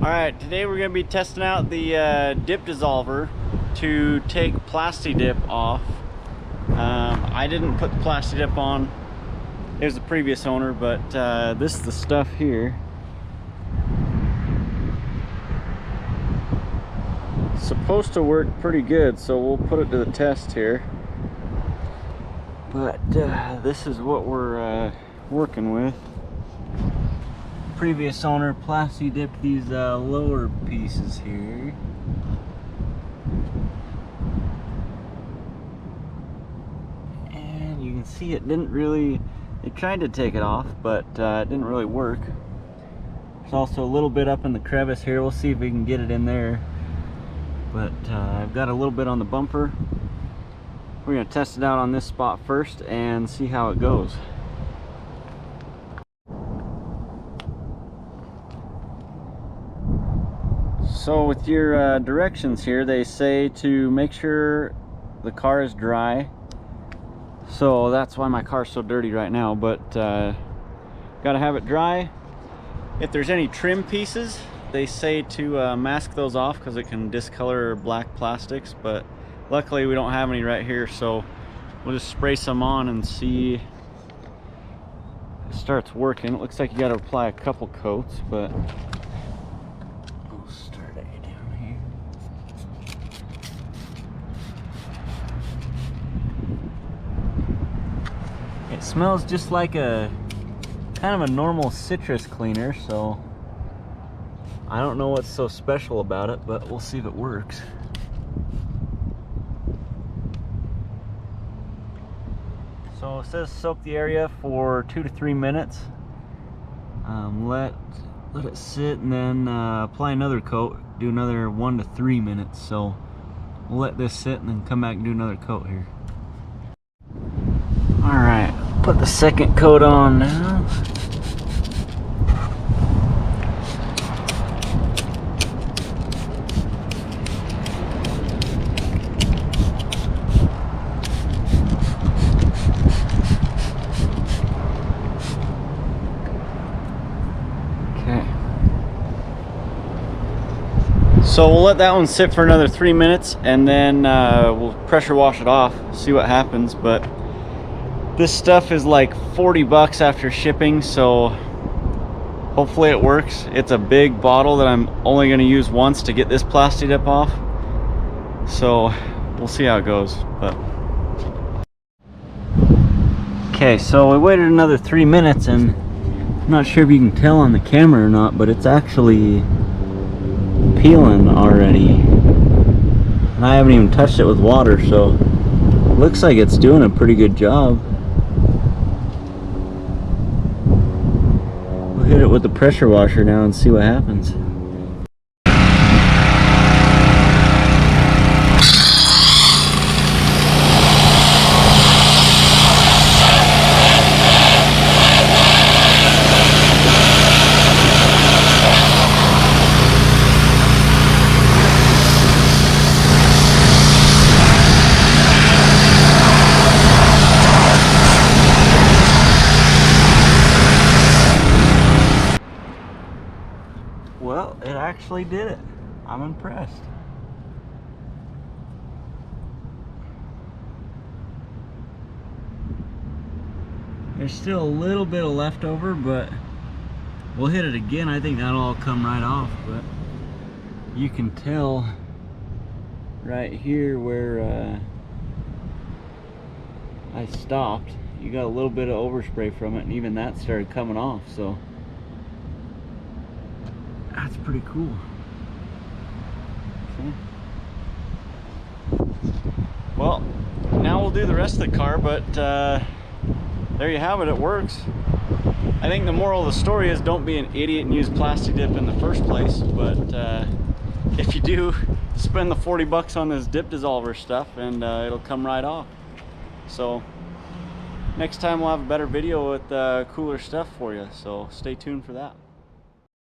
Alright, today we're going to be testing out the dip dissolver to take PlastiDip off. I didn't put the PlastiDip on. It was the previous owner, but this is the stuff here. It's supposed to work pretty good, so we'll put it to the test here. But this is what we're working with. Previous owner PlastiDip these lower pieces here. And you can see it didn't really, it tried to take it off, but it didn't really work. There's also a little bit up in the crevice here. We'll see if we can get it in there. But I've got a little bit on the bumper. We're going to test it out on this spot first and see how it goes. So with your directions here, they say to make sure the car is dry. So that's why my car's so dirty right now, but gotta have it dry. If there's any trim pieces, they say to mask those off because it can discolor black plastics, but luckily we don't have any right here, so we'll just spray some on and see if it starts working. It looks like you gotta apply a couple coats, but it smells just like a kind of a normal citrus cleaner, so I don't know what's so special about it, but we'll see if it works. So it says soak the area for 2 to 3 minutes. Let it sit and then apply another coat. Do another 1 to 3 minutes. So we'll let this sit and then come back and do another coat here. Alright, put the second coat on now. Okay. So we'll let that one sit for another 3 minutes and then we'll pressure wash it off, see what happens. But this stuff is like 40 bucks after shipping, so hopefully it works. It's a big bottle that I'm only going to use once to get this PlastiDip off, so we'll see how it goes. But okay, so we waited another 3 minutes, and I'm not sure if you can tell on the camera or not, but it's actually peeling already, and I haven't even touched it with water, so it looks like it's doing a pretty good job. Hit it with the pressure washer now and see what happens. Well, it actually did it. I'm impressed. There's still a little bit of leftover, but we'll hit it again. I think that'll all come right off, but you can tell right here where I stopped. You got a little bit of overspray from it, and even that started coming off, so that's pretty cool. Okay. Well, now we'll do the rest of the car, but there you have it, it works. I think the moral of the story is don't be an idiot and use PlastiDip in the first place, but if you do, spend the 40 bucks on this dip dissolver stuff and it'll come right off. So next time we'll have a better video with cooler stuff for you, so stay tuned for that.